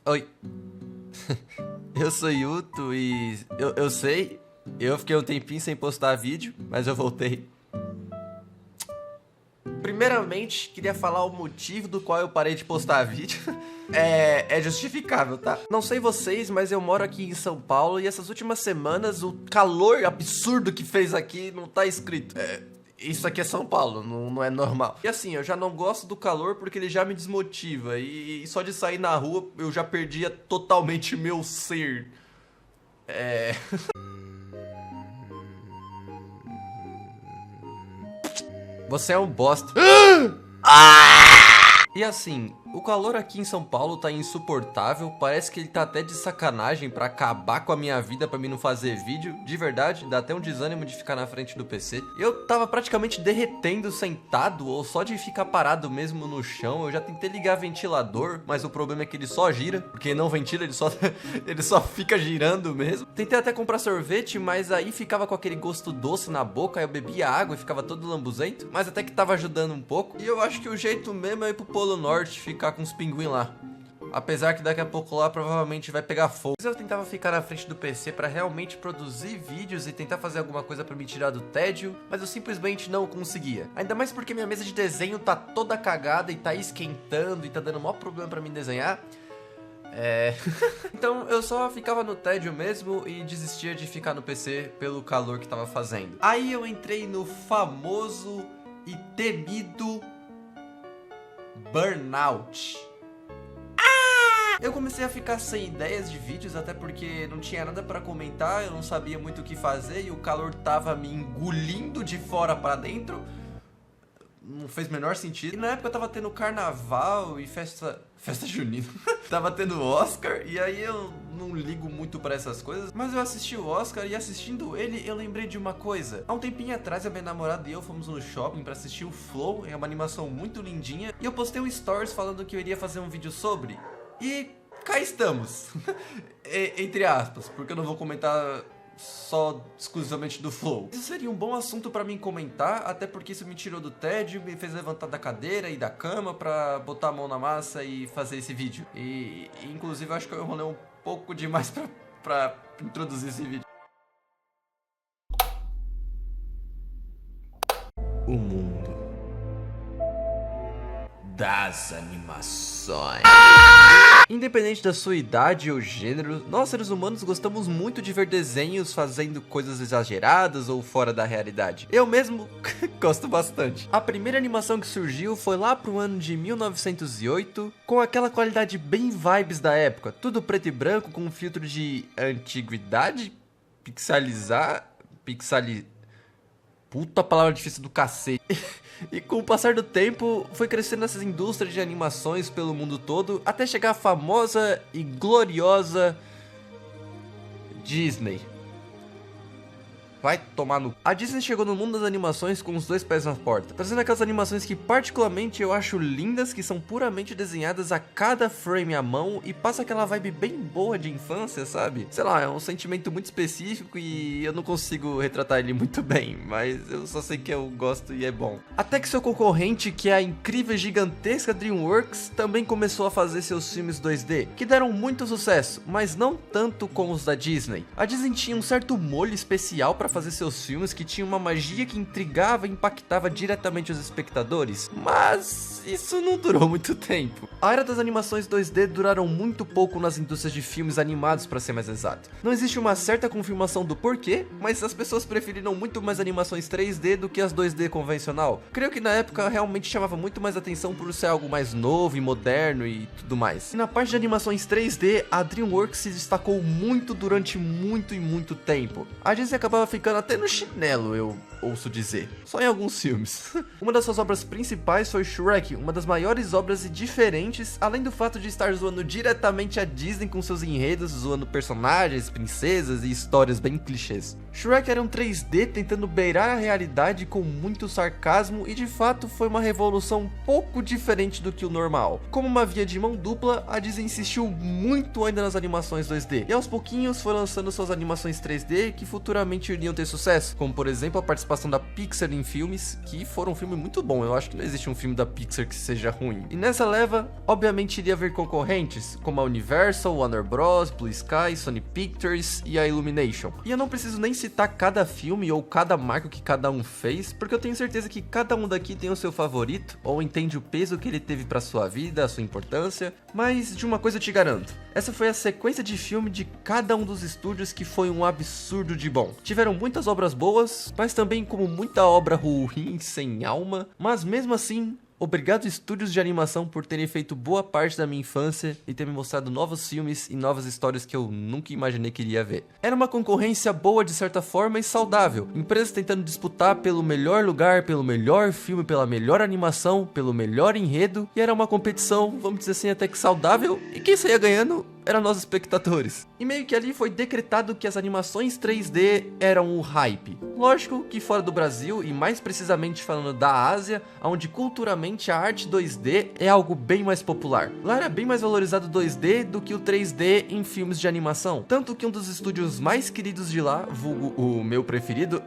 Oi, eu sou Yuto e eu sei, eu fiquei um tempinho sem postar vídeo, mas eu voltei. Primeiramente, queria falar o motivo do qual eu parei de postar vídeo. É justificável, tá? Não sei vocês, mas eu moro aqui em São Paulo e essas últimas semanas o calor absurdo que fez aqui não tá escrito. Isso aqui é São Paulo, não é normal. E assim, eu já não gosto do calor porque ele já me desmotiva. E só de sair na rua eu já perdia totalmente meu ser. Você é um bosta. E assim, o calor aqui em São Paulo tá insuportável. Parece que ele tá até de sacanagem pra acabar com a minha vida, pra mim não fazer vídeo. De verdade, dá até um desânimo de ficar na frente do PC. Eu tava praticamente derretendo sentado, ou só de ficar parado mesmo no chão. Eu já tentei ligar ventilador, mas o problema é que ele só gira, porque não ventila, ele só fica girando mesmo. Tentei até comprar sorvete, mas aí ficava com aquele gosto doce na boca. Aí eu bebia água e ficava todo lambuzento, mas até que tava ajudando um pouco. E eu acho que o jeito mesmo é ir pro Polo Norte, ficar com os pinguins lá. Apesar que daqui a pouco lá provavelmente vai pegar fogo. Eu tentava ficar na frente do PC pra realmente produzir vídeos e tentar fazer alguma coisa pra me tirar do tédio, mas eu simplesmente não conseguia. Ainda mais porque minha mesa de desenho tá toda cagada e tá esquentando e tá dando o maior problema pra mim desenhar. Então eu só ficava no tédio mesmo e desistia de ficar no PC pelo calor que tava fazendo. Aí eu entrei no famoso e temido burnout. Eu comecei a ficar sem ideias de vídeos, até porque não tinha nada pra comentar, eu não sabia muito o que fazer e o calor tava me engolindo de fora pra dentro. Não fez o menor sentido. E na época tava tendo carnaval e festa junina. Tava tendo Oscar e aí eu não ligo muito pra essas coisas. Mas eu assisti o Oscar e assistindo ele eu lembrei de uma coisa. Há um tempinho atrás a minha namorada e eu fomos no shopping pra assistir o Flow. É uma animação muito lindinha. E eu postei um stories falando que eu iria fazer um vídeo sobre. E cá estamos. Entre aspas, porque eu não vou comentar só exclusivamente do Flow. Isso seria um bom assunto pra mim comentar, até porque isso me tirou do tédio, me fez levantar da cadeira e da cama pra botar a mão na massa e fazer esse vídeo. E inclusive eu acho que eu enrolei um pouco demais pra introduzir esse vídeo. O mundo das animações. Independente da sua idade ou gênero, nós seres humanos gostamos muito de ver desenhos fazendo coisas exageradas ou fora da realidade. Eu mesmo gosto bastante. A primeira animação que surgiu foi lá pro ano de 1908, com aquela qualidade bem vibes da época, tudo preto e branco com um filtro de antiguidade, Puta palavra difícil do cacete. E com o passar do tempo, foi crescendo essas indústrias de animações pelo mundo todo, até chegar a famosa e gloriosa Disney. Vai tomar no... A Disney chegou no mundo das animações com os dois pés na porta, trazendo aquelas animações que particularmente eu acho lindas, que são puramente desenhadas a cada frame à mão e passa aquela vibe bem boa de infância, sabe? Sei lá, é um sentimento muito específico e eu não consigo retratar ele muito bem, mas eu só sei que eu gosto e é bom. Até que seu concorrente, que é a incrível e gigantesca DreamWorks, também começou a fazer seus filmes 2D, que deram muito sucesso, mas não tanto como os da Disney. A Disney tinha um certo molho especial para fazer seus filmes que tinha uma magia que intrigava e impactava diretamente os espectadores, mas isso não durou muito tempo. A era das animações 2D duraram muito pouco nas indústrias de filmes animados, para ser mais exato. Não existe uma certa confirmação do porquê, mas as pessoas preferiram muito mais animações 3D do que as 2D convencional. Creio que na época realmente chamava muito mais atenção por ser algo mais novo e moderno e tudo mais. E na parte de animações 3D, a DreamWorks se destacou muito durante muito tempo. A Disney acabava ficando até no chinelo, eu ouço dizer. Só em alguns filmes. Uma das suas obras principais foi Shrek, uma das maiores obras e diferentes, além do fato de estar zoando diretamente a Disney com seus enredos, zoando personagens, princesas e histórias bem clichês. Shrek era um 3D tentando beirar a realidade com muito sarcasmo e de fato foi uma revolução um pouco diferente do que o normal. Como uma via de mão dupla, a Disney insistiu muito ainda nas animações 2D e aos pouquinhos foi lançando suas animações 3D que futuramente iriam iriam ter sucesso, como por exemplo a participação da Pixar em filmes, que foram um filme muito bom. Eu acho que não existe um filme da Pixar que seja ruim. E nessa leva, obviamente iria haver concorrentes, como a Universal, Warner Bros, Blue Sky, Sony Pictures e a Illumination. E eu não preciso nem citar cada filme ou cada marco que cada um fez, porque eu tenho certeza que cada um daqui tem o seu favorito, ou entende o peso que ele teve pra sua vida, a sua importância. Mas de uma coisa eu te garanto, essa foi a sequência de filme de cada um dos estúdios que foi um absurdo de bom. Tiveram muitas obras boas, mas também como muita obra ruim, sem alma, mas mesmo assim, obrigado estúdios de animação por terem feito boa parte da minha infância e ter me mostrado novos filmes e novas histórias que eu nunca imaginei que iria ver. Era uma concorrência boa de certa forma e saudável, empresas tentando disputar pelo melhor lugar, pelo melhor filme, pela melhor animação, pelo melhor enredo, e era uma competição, vamos dizer assim, até que saudável, e quem saía ganhando eram nós espectadores. E meio que ali foi decretado que as animações 3D eram o hype. Lógico que fora do Brasil, e mais precisamente falando da Ásia, onde culturalmente a arte 2D é algo bem mais popular. Lá era bem mais valorizado o 2D do que o 3D em filmes de animação. Tanto que um dos estúdios mais queridos de lá, vulgo o meu preferido...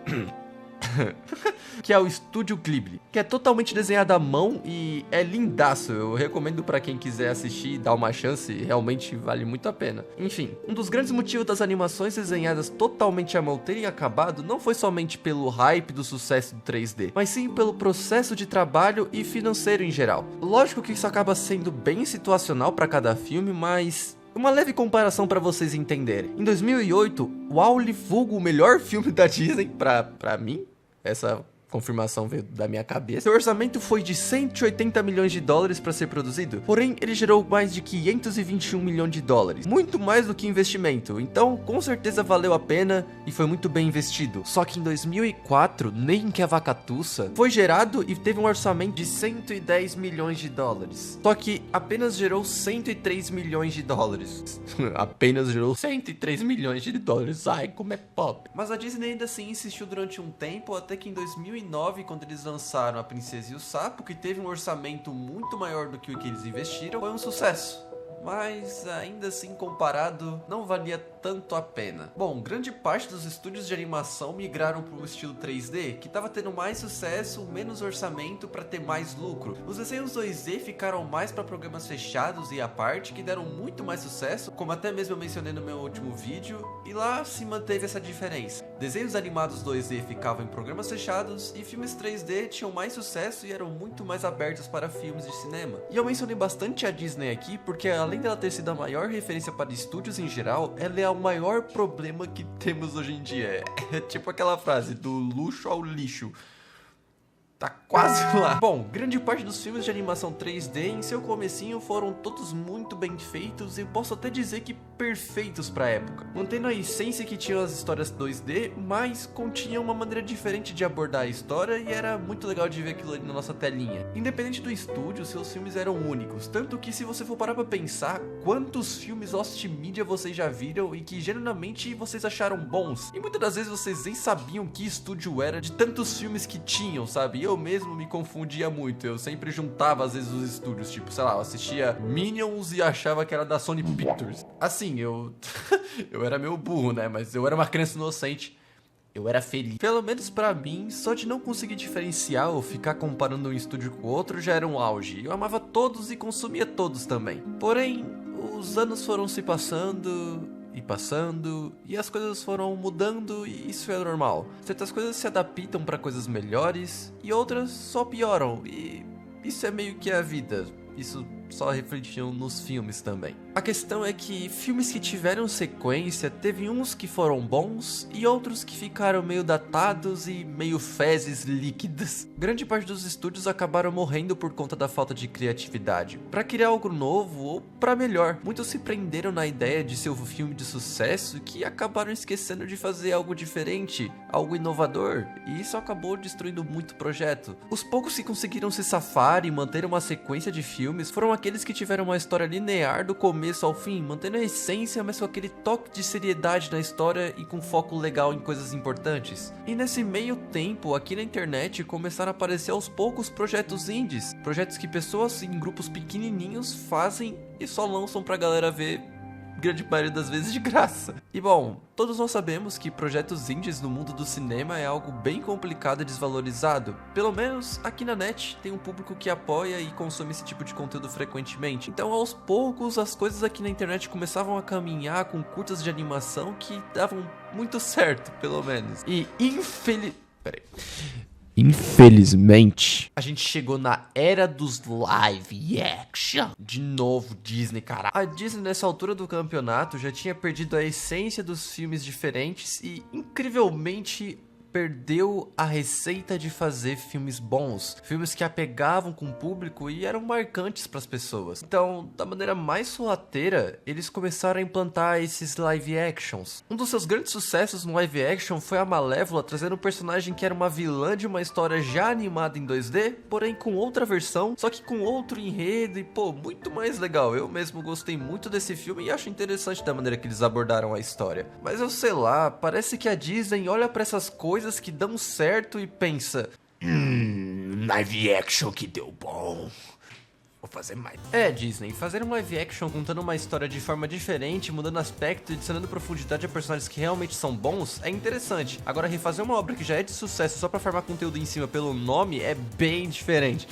que é o Estúdio Ghibli, que é totalmente desenhado à mão e é lindaço. Eu recomendo pra quem quiser assistir e dar uma chance, realmente vale muito a pena. Enfim, um dos grandes motivos das animações desenhadas totalmente à mão terem acabado não foi somente pelo hype do sucesso do 3D, mas sim pelo processo de trabalho e financeiro em geral. Lógico que isso acaba sendo bem situacional pra cada filme, mas... uma leve comparação pra vocês entenderem. Em 2008, WALL-E, vulgo o melhor filme da Disney, pra mim, essa confirmação veio da minha cabeça. Seu orçamento foi de 180 milhões de dólares para ser produzido, porém ele gerou mais de 521 milhões de dólares, muito mais do que investimento, então com certeza valeu a pena e foi muito bem investido. Só que em 2004, nem que a vaca tussa, foi gerado e teve um orçamento de 110 milhões de dólares, só que apenas gerou 103 milhões de dólares. Apenas gerou 103 milhões de dólares, ai como é pop. Mas a Disney ainda assim insistiu durante um tempo, até que em 2009, quando eles lançaram A Princesa e o Sapo, que teve um orçamento muito maior do que o que eles investiram, foi um sucesso. Mas ainda assim comparado, não valia tanto a pena. Bom, grande parte dos estúdios de animação migraram para o estilo 3D, que estava tendo mais sucesso, menos orçamento para ter mais lucro. Os desenhos 2D ficaram mais para programas fechados e à parte, que deram muito mais sucesso, como até mesmo eu mencionei no meu último vídeo, e lá se manteve essa diferença. Desenhos animados 2D ficavam em programas fechados e filmes 3D tinham mais sucesso e eram muito mais abertos para filmes de cinema. E eu mencionei bastante a Disney aqui porque além dela ter sido a maior referência para estúdios em geral, ela é o maior problema que temos hoje em dia. É tipo aquela frase, do luxo ao lixo. Tá quase lá. Bom, grande parte dos filmes de animação 3D em seu comecinho foram todos muito bem feitos e posso até dizer que perfeitos pra época. Mantendo a essência que tinham as histórias 2D, mas continham uma maneira diferente de abordar a história e era muito legal de ver aquilo ali na nossa telinha. Independente do estúdio, seus filmes eram únicos, tanto que se você for parar pra pensar, quantos filmes Lost Media vocês já viram e que genuinamente vocês acharam bons? E muitas das vezes vocês nem sabiam que estúdio era de tantos filmes que tinham, sabe? Eu mesmo me confundia muito, eu sempre juntava às vezes os estúdios, tipo, sei lá, eu assistia Minions e achava que era da Sony Pictures. Assim, eu era meio burro, né, mas eu era uma criança inocente, eu era feliz. Pelo menos pra mim, só de não conseguir diferenciar ou ficar comparando um estúdio com o outro já era um auge. Eu amava todos e consumia todos também. Porém, os anos foram se passando e as coisas foram mudando e isso é normal. Certas coisas se adaptam para coisas melhores e outras só pioram e isso é meio que a vida. Isso só refletiam nos filmes também. A questão é que filmes que tiveram sequência, teve uns que foram bons e outros que ficaram meio datados e meio fezes líquidas. Grande parte dos estúdios acabaram morrendo por conta da falta de criatividade, pra criar algo novo ou pra melhor. Muitos se prenderam na ideia de ser um filme de sucesso que acabaram esquecendo de fazer algo diferente, algo inovador, e isso acabou destruindo muito o projeto. Os poucos que conseguiram se safar e manter uma sequência de filmes foram aqueles que tiveram uma história linear do começo ao fim, mantendo a essência, mas com aquele toque de seriedade na história e com foco legal em coisas importantes. E nesse meio tempo, aqui na internet, começaram a aparecer aos poucos projetos indies, projetos que pessoas em grupos pequenininhos fazem e só lançam pra galera ver, grande maioria das vezes de graça. E bom, todos nós sabemos que projetos indies no mundo do cinema é algo bem complicado e desvalorizado. Pelo menos aqui na net tem um público que apoia e consome esse tipo de conteúdo frequentemente. Então aos poucos as coisas aqui na internet começavam a caminhar com curtas de animação que davam muito certo, pelo menos. E infelizmente, a gente chegou na era dos live action. De novo, Disney, cara. A Disney, nessa altura do campeonato, já tinha perdido a essência dos filmes diferentes e, incrivelmente, perdeu a receita de fazer filmes bons, filmes que apegavam com o público e eram marcantes para as pessoas. Então, da maneira mais sorrateira, eles começaram a implantar esses live actions. Um dos seus grandes sucessos no live action foi a Malévola trazendo um personagem que era uma vilã de uma história já animada em 2D, porém com outra versão, só que com outro enredo e muito mais legal. Eu mesmo gostei muito desse filme e acho interessante da maneira que eles abordaram a história. Mas eu sei lá, parece que a Disney olha para essas coisas que dão certo e pensa: live action que deu bom, vou fazer mais. Disney, fazer um live action contando uma história de forma diferente, mudando aspecto e adicionando profundidade a personagens que realmente são bons é interessante. Agora, refazer uma obra que já é de sucesso só pra farmar conteúdo em cima pelo nome é bem diferente.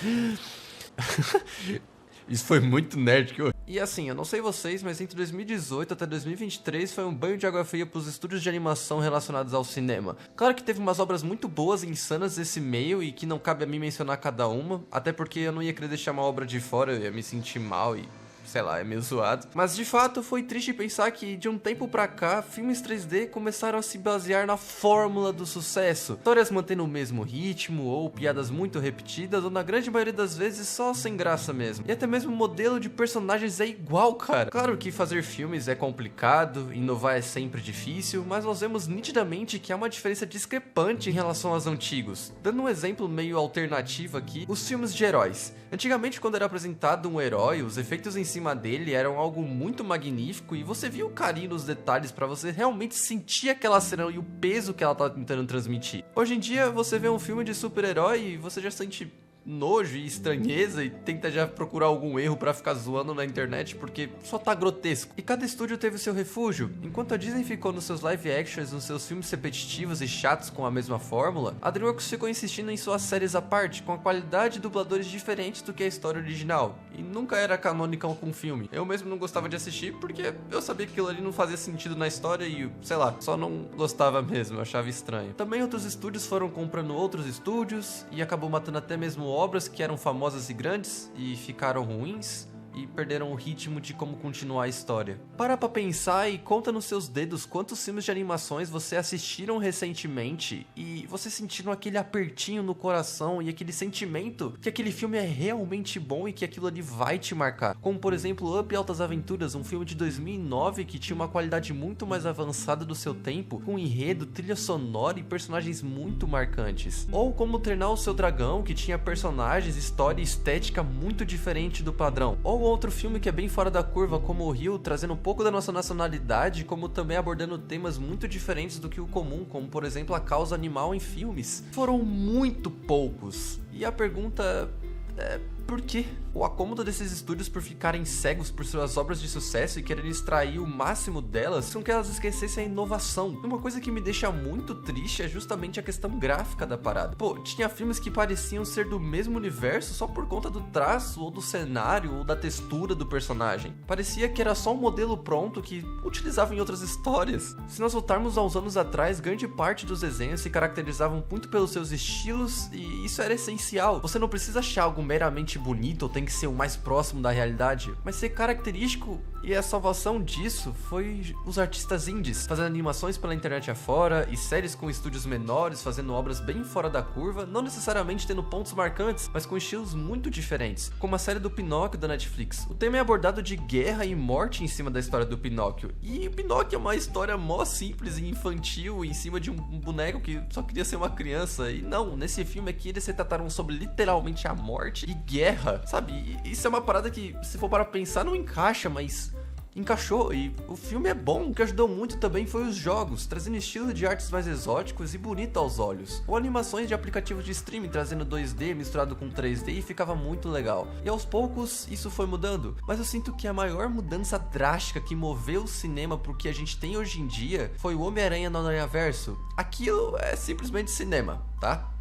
Isso foi muito nerd que eu... E assim, eu não sei vocês, mas entre 2018 até 2023 foi um banho de água fria pros estúdios de animação relacionados ao cinema. Claro que teve umas obras muito boas e insanas desse meio e que não cabe a mim mencionar cada uma, até porque eu não ia querer deixar uma obra de fora, eu ia me sentir mal e... sei lá, é meio zoado. Mas de fato foi triste pensar que de um tempo pra cá, filmes 3D começaram a se basear na fórmula do sucesso. Histórias mantendo o mesmo ritmo, ou piadas muito repetidas, ou na grande maioria das vezes só sem graça mesmo. E até mesmo o modelo de personagens é igual, cara. Claro que fazer filmes é complicado, inovar é sempre difícil, mas nós vemos nitidamente que há uma diferença discrepante em relação aos antigos. Dando um exemplo meio alternativo aqui, os filmes de heróis. Antigamente, quando era apresentado um herói, os efeitos em cima dele eram algo muito magnífico e você via o carinho nos detalhes pra você realmente sentir aquela cena e o peso que ela tá tentando transmitir. Hoje em dia, você vê um filme de super-herói e você já sente nojo e estranheza e tenta já procurar algum erro pra ficar zoando na internet porque só tá grotesco. E cada estúdio teve o seu refúgio. Enquanto a Disney ficou nos seus live actions, nos seus filmes repetitivos e chatos com a mesma fórmula, a DreamWorks ficou insistindo em suas séries à parte, com a qualidade de dubladores diferentes do que a história original, e nunca era canônica com o filme. Eu mesmo não gostava de assistir porque eu sabia que aquilo ali não fazia sentido na história e, sei lá, só não gostava mesmo, eu achava estranho. Também outros estúdios foram comprando outros estúdios e acabou matando até mesmo obras que eram famosas e grandes e ficaram ruins e perderam o ritmo de como continuar a história. Para pra pensar e conta nos seus dedos quantos filmes de animações você assistiram recentemente e você sentiram aquele apertinho no coração e aquele sentimento que aquele filme é realmente bom e que aquilo ali vai te marcar. Como por exemplo Up e Altas Aventuras, um filme de 2009 que tinha uma qualidade muito mais avançada do seu tempo, com enredo, trilha sonora e personagens muito marcantes. Ou como Treinar o Seu Dragão, que tinha personagens, história e estética muito diferente do padrão. Ou outro filme que é bem fora da curva, como o Rio, trazendo um pouco da nossa nacionalidade, como também abordando temas muito diferentes do que o comum, como por exemplo a causa animal em filmes. Foram muito poucos. E a pergunta é: por quê? O acômodo desses estúdios por ficarem cegos por suas obras de sucesso e quererem extrair o máximo delas, com que elas esquecessem a inovação. Uma coisa que me deixa muito triste é justamente a questão gráfica da parada. Tinha filmes que pareciam ser do mesmo universo só por conta do traço, ou do cenário, ou da textura do personagem. Parecia que era só um modelo pronto que utilizava em outras histórias. Se nós voltarmos aos anos atrás, grande parte dos desenhos se caracterizavam muito pelos seus estilos e isso era essencial. Você não precisa achar algo meramente bonito ou tem que ser o mais próximo da realidade, mas ser característico, e a salvação disso foi os artistas indies, fazendo animações pela internet afora e séries com estúdios menores, fazendo obras bem fora da curva, não necessariamente tendo pontos marcantes, mas com estilos muito diferentes, como a série do Pinóquio da Netflix. O tema é abordado de guerra e morte em cima da história do Pinóquio, e o Pinóquio é uma história mó simples e infantil em cima de um boneco que só queria ser uma criança, e não, nesse filme aqui eles se trataram sobre literalmente a morte e guerra, sabe? E isso é uma parada que, se for para pensar, não encaixa, mas encaixou e o filme é bom. O que ajudou muito também foi os jogos, trazendo estilo de artes mais exóticos e bonito aos olhos, ou animações de aplicativos de streaming trazendo 2D misturado com 3D e ficava muito legal. E aos poucos isso foi mudando, mas eu sinto que a maior mudança drástica que moveu o cinema pro que a gente tem hoje em dia foi o Homem-Aranha no Aranhaverso. Aquilo é simplesmente cinema, tá?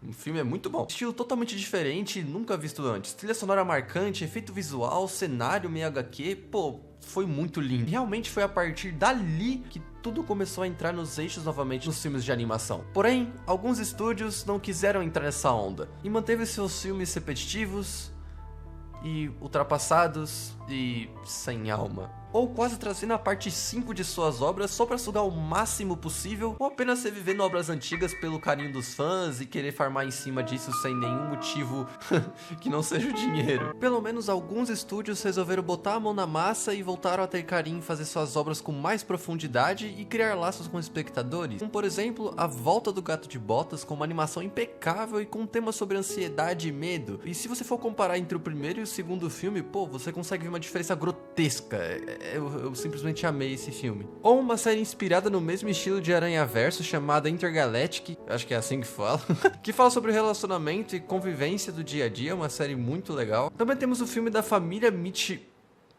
O filme é muito bom. Estilo totalmente diferente, nunca visto antes. Trilha sonora marcante, efeito visual, cenário meio HQ, pô, foi muito lindo. Realmente foi a partir dali que tudo começou a entrar nos eixos novamente nos filmes de animação. Porém, alguns estúdios não quiseram entrar nessa onda e manteve seus filmes repetitivos e ultrapassados e sem alma, ou quase trazendo a parte 5 de suas obras só pra sugar o máximo possível, ou apenas revivendo obras antigas pelo carinho dos fãs e querer farmar em cima disso sem nenhum motivo que não seja o dinheiro. Pelo menos alguns estúdios resolveram botar a mão na massa e voltaram a ter carinho em fazer suas obras com mais profundidade e criar laços com espectadores, como por exemplo a volta do Gato de Botas com uma animação impecável e com um tema sobre ansiedade e medo. E se você for comparar entre o primeiro e o segundo filme, pô, você consegue ver uma diferença grotesca. Eu simplesmente amei esse filme. Ou uma série inspirada no mesmo estilo de Aranhaverso chamada Intergalactic, acho que é assim que fala, que fala sobre o relacionamento e convivência do dia a dia, uma série muito legal. Também temos o filme da família Mitchell.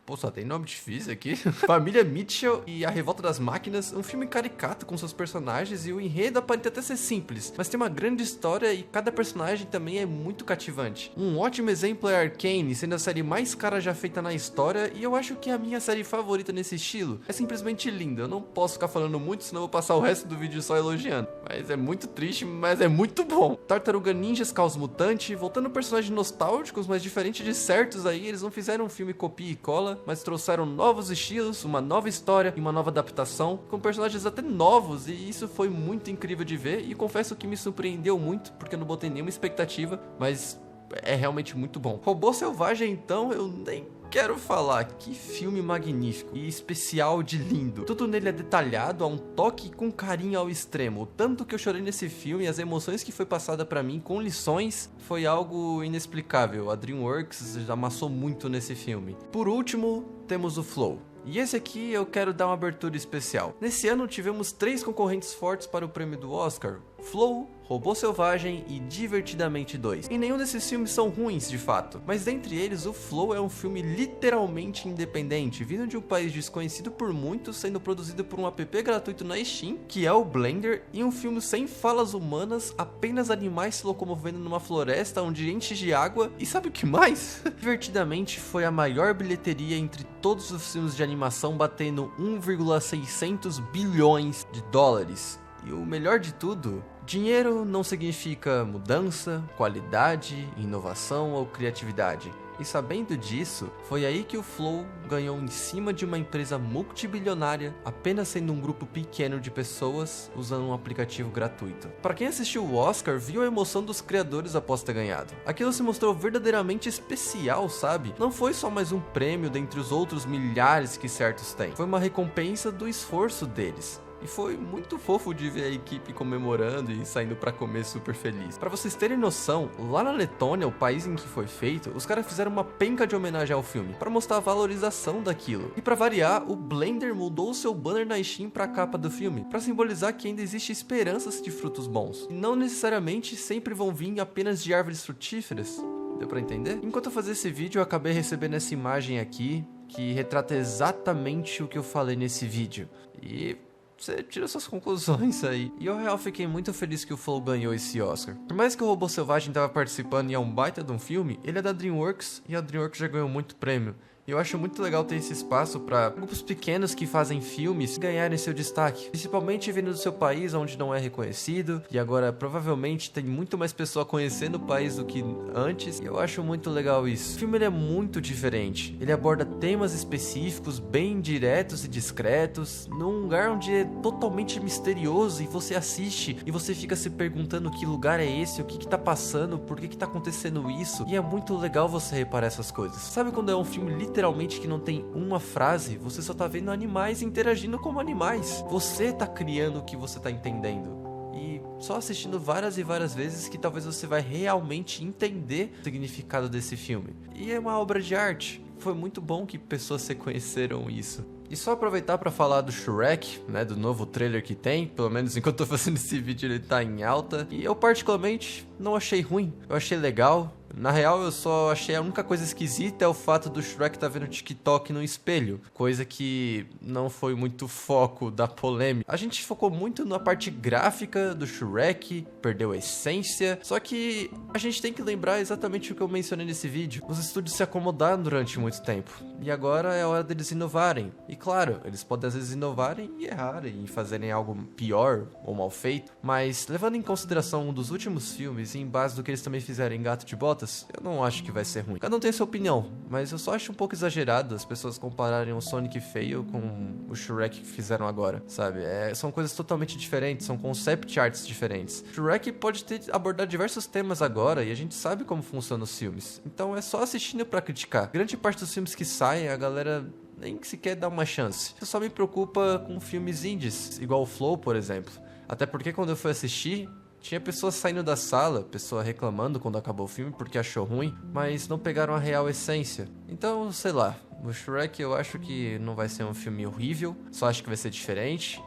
Pô, só tem nome difícil aqui. Família Mitchell e a Revolta das Máquinas, um filme caricato com seus personagens e o enredo aparenta até ser simples, mas tem uma grande história e cada personagem também é muito cativante. Um ótimo exemplo é Arcane, sendo a série mais cara já feita na história, e eu acho que é a minha série favorita nesse estilo. É simplesmente linda, eu não posso ficar falando muito, senão eu vou passar o resto do vídeo só elogiando. Mas é muito triste, mas é muito bom. Tartaruga Ninjas, Caos Mutante, voltando personagens nostálgicos, mas diferente de certos aí, eles não fizeram um filme copia e cola, mas trouxeram novos estilos, uma nova história e uma nova adaptação, com personagens até novos, e isso foi muito incrível de ver, e confesso que me surpreendeu muito, porque eu não botei nenhuma expectativa, mas é realmente muito bom. Robô Selvagem, então, eu nem quero falar, que filme magnífico e especial de lindo. Tudo nele é detalhado, há um toque com carinho ao extremo. O tanto que eu chorei nesse filme e as emoções que foi passada pra mim com lições foi algo inexplicável. A DreamWorks já amassou muito nesse filme. Por último, temos o Flow. E esse aqui eu quero dar uma abertura especial. Nesse ano tivemos 3 concorrentes fortes para o prêmio do Oscar: Flow, Robô Selvagem e Divertidamente 2. E nenhum desses filmes são ruins de fato, mas dentre eles o Flow é um filme literalmente independente, vindo de um país desconhecido por muitos, sendo produzido por um app gratuito na Steam, que é o Blender, e um filme sem falas humanas, apenas animais se locomovendo numa floresta onde enche de água, e sabe o que mais? Divertidamente foi a maior bilheteria entre todos os filmes de animação, batendo 1,600 bilhões de dólares. E o melhor de tudo, dinheiro não significa mudança, qualidade, inovação ou criatividade. E sabendo disso, foi aí que o Flow ganhou em cima de uma empresa multibilionária, apenas sendo um grupo pequeno de pessoas usando um aplicativo gratuito. Para quem assistiu o Oscar, viu a emoção dos criadores após ter ganhado. Aquilo se mostrou verdadeiramente especial, sabe? Não foi só mais um prêmio dentre os outros milhares que certos têm. Foi uma recompensa do esforço deles. E foi muito fofo de ver a equipe comemorando e saindo pra comer super feliz. Pra vocês terem noção, lá na Letônia, o país em que foi feito, os caras fizeram uma penca de homenagem ao filme, pra mostrar a valorização daquilo. E pra variar, o Blender mudou o seu banner na Steam pra capa do filme, pra simbolizar que ainda existe esperanças de frutos bons. E não necessariamente sempre vão vir apenas de árvores frutíferas. Deu pra entender? Enquanto eu fazia esse vídeo, eu acabei recebendo essa imagem aqui, que retrata exatamente o que eu falei nesse vídeo. E você tira suas conclusões aí. E eu real fiquei muito feliz que o Flow ganhou esse Oscar. Por mais que o Robô Selvagem tava participando e é um baita de um filme, ele é da DreamWorks e a DreamWorks já ganhou muito prêmio. E eu acho muito legal ter esse espaço para grupos pequenos que fazem filmes ganharem seu destaque, principalmente vindo do seu país onde não é reconhecido, e agora provavelmente tem muito mais pessoa conhecendo o país do que antes, e eu acho muito legal isso. O filme ele é muito diferente, ele aborda temas específicos, bem diretos e discretos, num lugar onde é totalmente misterioso, e você assiste e você fica se perguntando que lugar é esse, o que tá passando, por que tá acontecendo isso, e é muito legal você reparar essas coisas. Sabe quando é um filme literalmente que não tem uma frase, você só tá vendo animais interagindo como animais. Você tá criando o que você tá entendendo. E só assistindo várias e várias vezes que talvez você vai realmente entender o significado desse filme. E é uma obra de arte. foi muito bom que pessoas reconheceram isso. E só aproveitar pra falar do Shrek, né, do novo trailer que tem, pelo menos enquanto eu tô fazendo esse vídeo ele tá em alta, e eu particularmente não achei ruim, eu achei legal. Na real, eu só achei a única coisa esquisita é o fato do Shrek tá vendo TikTok no espelho, coisa que não foi muito foco da polêmica. A gente focou muito na parte gráfica do Shrek, perdeu a essência, só que a gente tem que lembrar exatamente o que eu mencionei nesse vídeo. Os estúdios se acomodaram durante muito tempo, e agora é hora deles inovarem. E claro, eles podem às vezes inovarem e errarem e fazerem algo pior ou mal feito, mas levando em consideração um dos últimos filmes e em base do que eles também fizeram em Gato de Botas, eu não acho que vai ser ruim. Cada um tem sua opinião, mas eu só acho um pouco exagerado as pessoas compararem o Sonic feio com o Shrek que fizeram agora, sabe? São coisas totalmente diferentes, são concept arts diferentes. Shrek pode ter abordado diversos temas agora e a gente sabe como funcionam os filmes, então é só assistindo pra criticar. Grande parte dos filmes que saem, a galera nem sequer dá uma chance. Isso só me preocupa com filmes indies, igual o Flow, por exemplo. Até porque quando eu fui assistir, tinha pessoas saindo da sala, pessoa reclamando quando acabou o filme porque achou ruim, mas não pegaram a real essência. Então, sei lá, o Shrek eu acho que não vai ser um filme horrível, só acho que vai ser diferente.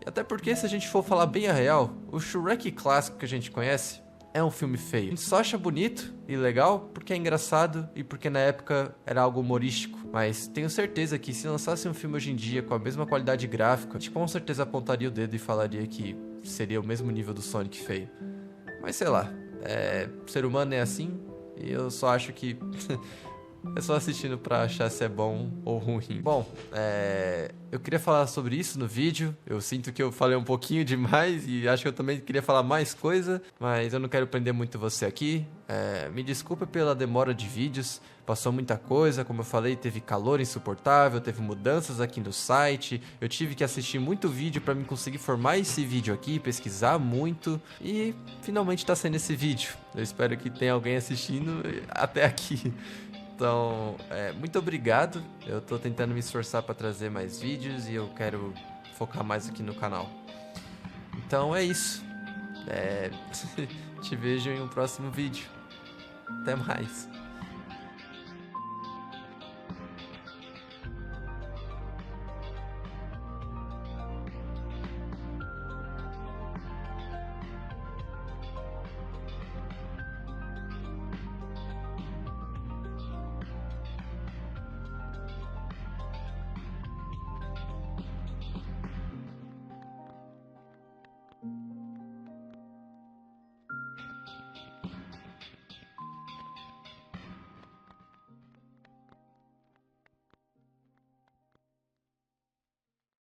E até porque, se a gente for falar bem a real, o Shrek clássico que a gente conhece é um filme feio. A gente só acha bonito e legal porque é engraçado e porque na época era algo humorístico. Mas tenho certeza que se lançasse um filme hoje em dia com a mesma qualidade gráfica, a gente com certeza apontaria o dedo e falaria que seria o mesmo nível do Sonic feio. Mas sei lá, ser humano é assim e eu só acho que é só assistindo pra achar se é bom ou ruim. Bom, eu queria falar sobre isso no vídeo. Eu sinto que eu falei um pouquinho demais e acho que eu também queria falar mais coisa, mas eu não quero prender muito você aqui. Me desculpa pela demora de vídeos. Passou muita coisa, como eu falei, teve calor insuportável, teve mudanças aqui no site. Eu tive que assistir muito vídeo pra me conseguir formar esse vídeo aqui, pesquisar muito e finalmente tá saindo esse vídeo. Eu espero que tenha alguém assistindo até aqui. Então, muito obrigado. Eu tô tentando me esforçar para trazer mais vídeos e eu quero focar mais aqui no canal. Então é isso. Te vejo em um próximo vídeo. Até mais.